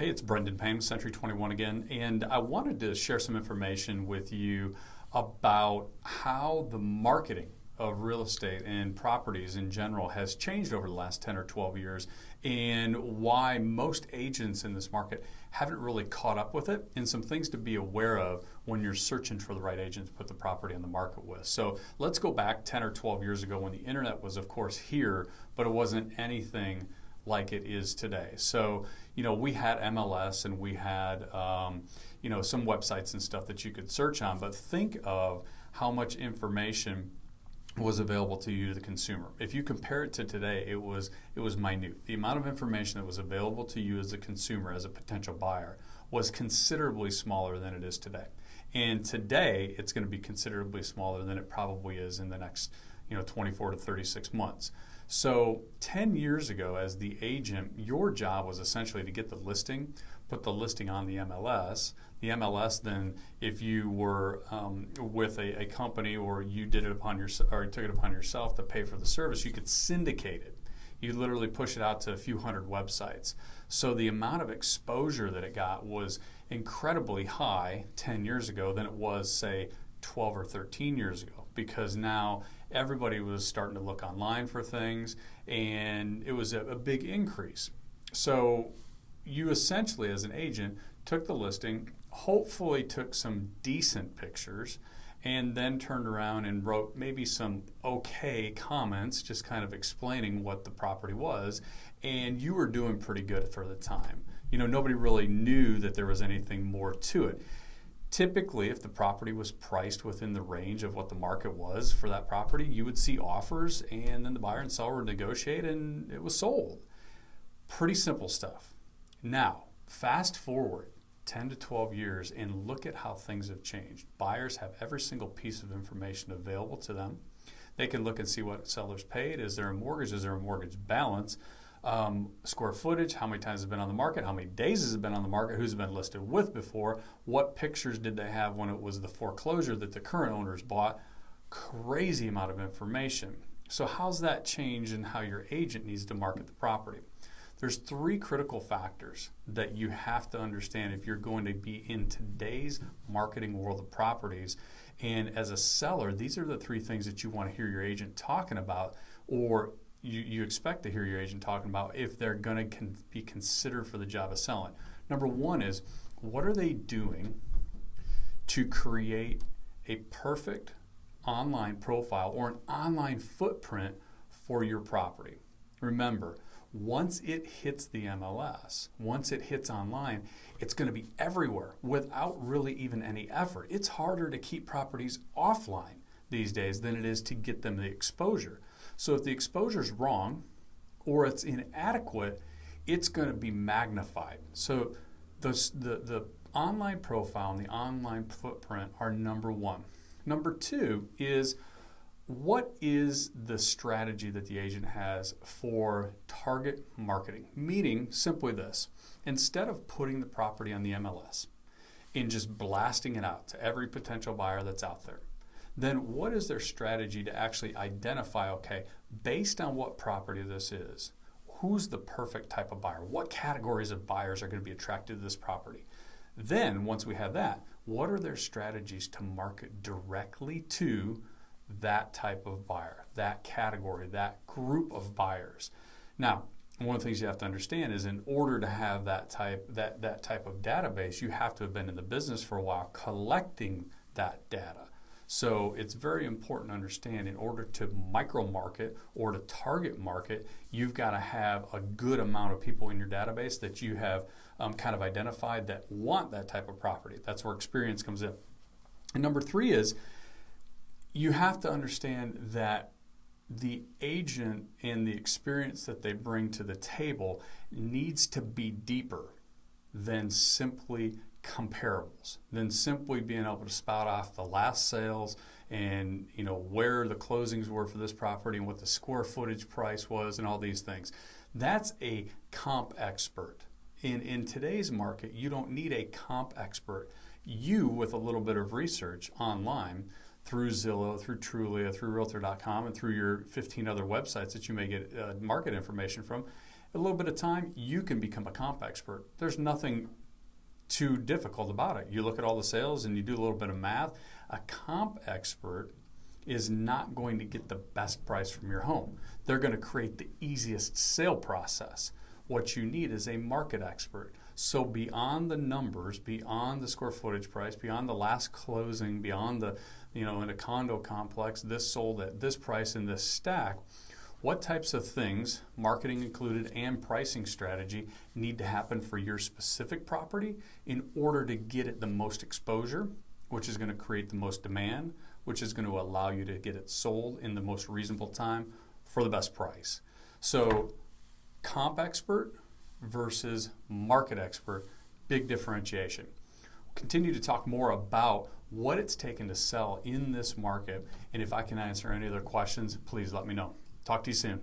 Hey, it's Brendan Payne, Century 21 again, and I wanted to share some information with you about how the marketing of real estate and properties in general has changed over the last 10 or 12 years, and why most agents in this market haven't really caught up with it, and some things to be aware of when you're searching for the right agent to put the property on the market with. So let's go back 10 or 12 years ago when the internet was, of course, here, but it wasn't anything like it is today. So, we had MLS and we had, some websites and stuff that you could search on, but think of how much information was available to you, the consumer. If you compare it to today, it was minute. The amount of information that was available to you as a consumer, as a potential buyer, was considerably smaller than it is today. And today, it's going to be considerably smaller than it probably is in the next 24 to 36 months. So 10 years ago, as the agent, your job was essentially to get the listing, put the listing on the MLS. The MLS then, if you were with a company or you did it upon yourself or took it upon yourself to pay for the service, you could syndicate it. You literally push it out to a few hundred websites. So the amount of exposure that it got was incredibly high 10 years ago than it was, say, 12 or 13 years ago, because now everybody was starting to look online for things, and it was a big increase. So you essentially, as an agent, took the listing, hopefully took some decent pictures, and then turned around and wrote maybe some okay comments, just kind of explaining what the property was, and you were doing pretty good for the time. Nobody really knew that there was anything more to it. Typically, if the property was priced within the range of what the market was for that property, you would see offers, and then the buyer and seller would negotiate, and it was sold. Pretty simple stuff. Now, fast forward 10 to 12 years and look at how things have changed. Buyers have every single piece of information available to them. They can look and see what sellers paid. Is there a mortgage? Is there a mortgage balance? Square footage, how many times has it been on the market, how many days has it been on the market, who's it been listed with before, what pictures did they have when it was the foreclosure that the current owners bought. Crazy amount of information. So how's that change in how your agent needs to market the property? There's three critical factors that you have to understand if you're going to be in today's marketing world of properties. And as a seller, these are the three things that you want to hear your agent talking about, or you expect to hear your agent talking about if they're going to be considered for the job of selling. Number one is, what are they doing to create a perfect online profile or an online footprint for your property? Remember, once it hits the MLS, once it hits online, it's going to be everywhere without really even any effort. It's harder to keep properties offline these days than it is to get them the exposure. So if the exposure is wrong or it's inadequate, it's going to be magnified. So the online profile and the online footprint are number one. Number two is, what is the strategy that the agent has for target marketing? Meaning simply this: instead of putting the property on the MLS and just blasting it out to every potential buyer that's out there, then what is their strategy to actually identify, okay, based on what property this is, who's the perfect type of buyer? What categories of buyers are going to be attracted to this property? Then, once we have that, what are their strategies to market directly to that type of buyer, that category, that group of buyers? Now, one of the things you have to understand is, in order to have that type of database, you have to have been in the business for a while collecting that data. So it's very important to understand, in order to micro market or to target market, you've got to have a good amount of people in your database that you have kind of identified that want that type of property. That's where experience comes in. And number three is, you have to understand that the agent and the experience that they bring to the table needs to be deeper than simply comparables, than simply being able to spout off the last sales and where the closings were for this property and what the square footage price was and all these things. That's a comp expert. In today's market, you don't need a comp expert. You, with a little bit of research online through Zillow, through Trulia, through Realtor.com, and through your 15 other websites that you may get market information from, a little bit of time, you can become a comp expert. There's nothing too difficult about it. You look at all the sales and you do a little bit of math. A comp expert is not going to get the best price from your home. They're going to create the easiest sale process. What you need is a market expert. So beyond the numbers, beyond the square footage price, beyond the last closing, beyond the, in a condo complex, this sold at this price in this stack, what types of things, marketing included and pricing strategy, need to happen for your specific property in order to get it the most exposure, which is going to create the most demand, which is going to allow you to get it sold in the most reasonable time for the best price. So comp expert versus market expert, big differentiation. We'll continue to talk more about what it's taken to sell in this market, and if I can answer any other questions, please let me know. Talk to you soon.